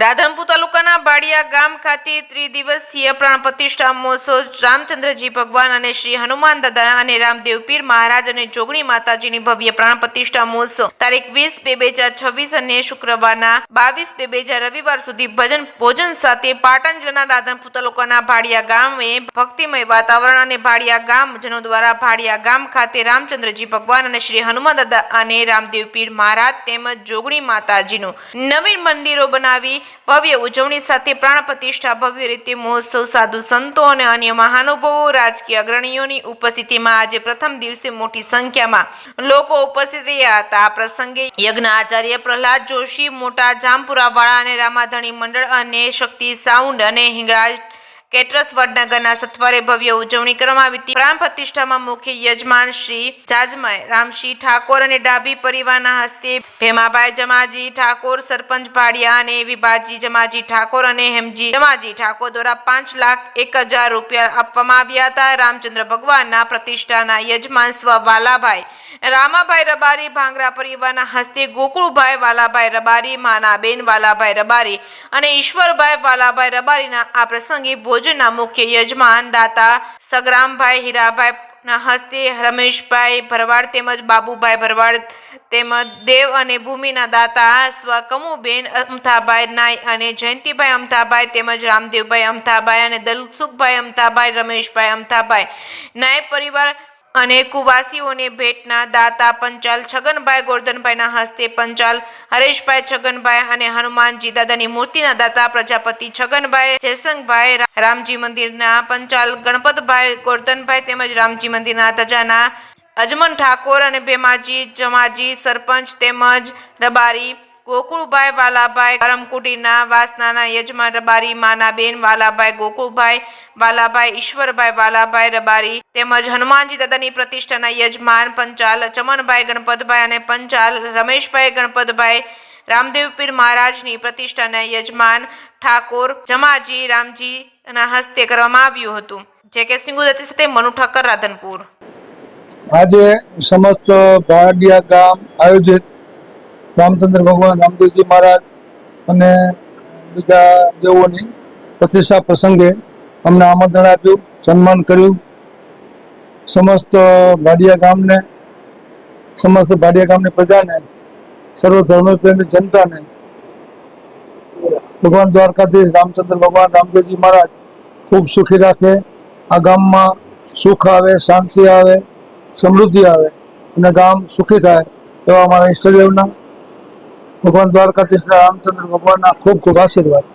રાધનપુર તાલુકાના બાડિયા ગામ ખાતે ત્રિદિવસીય પ્રાણ પ્રતિષ્ઠા મહોત્સવ રામચંદ્રજી ભગવાન અને શ્રી હનુમાન દાદા અને રામદેવ પીર મહારાજ અને જોગણી માતાજીની ભવ્ય પ્રાણ પ્રતિષ્ઠા મહોત્સવ તારીખ 20/2/2026 અને શુક્રવારના 22/2/2000 રવિવાર સુધી ભજન ભોજન સાથે પાટણ જિલ્લાના રાધનપુર તાલુકાના બાડિયા ગામે ભક્તિમય વાતાવરણ અને બાડિયા ગામજનો દ્વારા બાડિયા ગામ ખાતે રામચંદ્રજી ભગવાન અને શ્રી હનુમાન દાદા અને રામદેવ પીર મહારાજ તેમજ જોગણી માતાજીનું નવીન મંદિરો બનાવી ભવ્ય ઉજવણી સાથે પ્રાણ પ્રતિષ્ઠા ભવ્ય રીતે મહોત્સવ સાધુ સંતો અને અન્ય મહાનુભાવો રાજકીય અગ્રણીઓની ઉપસ્થિતિમાં આજે પ્રથમ દિવસે મોટી સંખ્યામાં લોકો ઉપસ્થિત રહ્યા હતા। આ પ્રસંગે યજ્ઞ આચાર્ય પ્રહલાદ જોશી, મોટા જામપુરાવાળા અને રામાધણી મંડળ અને શક્તિ સાઉન્ડ અને હિંગળાજ કેટરસ વડનગરના સત્વરે ભવ્ય ઉજવણી કરવામાં આવી હતી। પ્રાણ પ્રતિષ્ઠામાં મુખ્ય યજમાન શ્રી જાજમય રામસિંહ ઠાકોર અને ડાભી પરિવારના હસ્તે ભેમાભાઈ જમાજી ઠાકોર, સરપંચ ભાડિયા અને વિભાજી જમાજી ઠાકોર અને હેમજી જમાજી ઠાકોર દ્વારા 5,01,000 રૂપિયા આપવામાં આવ્યા હતા। રામચંદ્ર ભગવાનના પ્રતિષ્ઠાના યજમાન સ્વ વાલાભાઈ રામાભાઈ રબારી ભાંગરા પરિવારના હસ્તે ગોકુળભાઈ વાલાભાઈ રબારી, માનાબેન વાલાભાઈ રબારી અને ઈશ્વરભાઈ વાલાભાઈ રબારીના આ પ્રસંગે ભોજનના મુખ્ય યજમાન દાતા સગરામભાઈ હીરાભાઈ ના હસ્તે રમેશભાઈ ભરવાડ તેમજ બાબુભાઈ ભરવાડ તેમજ દેવ અને ભૂમિના દાતા સ્વ કમુબેન અમથાભાઈ નાય અને જયંતિભાઈ અમથાભાઈ તેમજ રામદેવભાઈ અમથાભાઈ અને દલસુખભાઈ અમથાભાઈ, રમેશભાઈ અમથાભાઈ નાય પરિવાર અને કુવાસીઓને ભેટના દાતા પંચાલ છગનભાઈ ગોરધનભાઈના હસ્તે પંચાલ હરેશભાઈ છગનભાઈ અને હનુમાનજી દાદાની મૂર્તિના દાતા પ્રજાપતિ છગનભાઈ જયસંગભાઈ, રામજી મંદિરના પંચાલ ગણપતભાઈ ગોરધનભાઈ તેમજ રામજી મંદિરના ધજાના અજમન ઠાકોર અને ભેમાજી જમાજી સરપંચ તેમજ રબારી ગોકુળભાઈ વાલાભાઈ કરમકુટીના વાસનાના યજમાન રબારી માનાબેન વાલાભાઈ, ગોકુળભાઈ વાલાભાઈ, ઈશ્વરભાઈ વાલાભાઈ રબારી તેમજ હનુમાનજી દાદાની પ્રતિષ્ઠાના યજમાન પંચાલ ચમનભાઈ ગણપતભાઈ અને પંચાલ રમેશભાઈ ગણપતભાઈ રામદેવ પીર મહારાજની પ્રતિષ્ઠાના યજમાન ઠાકોર જમાજી રામજીના હસ્તે કરવામાં આવ્યું હતું। જે કે સિંગુદતી સાથે મનુ ઠક્કર, રાધનપુર। આજે સમસ્ત બાડિયા ગામ આયોજિત રામચંદ્ર ભગવાન, રામદેવજી મહારાજ અને બીજા દેવોની પ્રતિષ્ઠા પ્રસંગે અમને આમંત્રણ આપ્યું, સન્માન કર્યું। સમસ્ત બાડિયા ગામની પ્રજાને, સર્વ ધર્મપ્રેમી જનતાને ભગવાન દ્વારકાધીશ રામચંદ્ર ભગવાન, રામદેવજી મહારાજ ખૂબ સુખી રાખે, આ ગામમાં સુખ આવે, શાંતિ આવે, સમૃદ્ધિ આવે અને ગામ સુખી થાય એવા અમારા ઈષ્ટદેવના ભગવાન દ્વારકાધીશ રામચંદ્ર ભગવાનના ખૂબ ખૂબ આશીર્વાદ।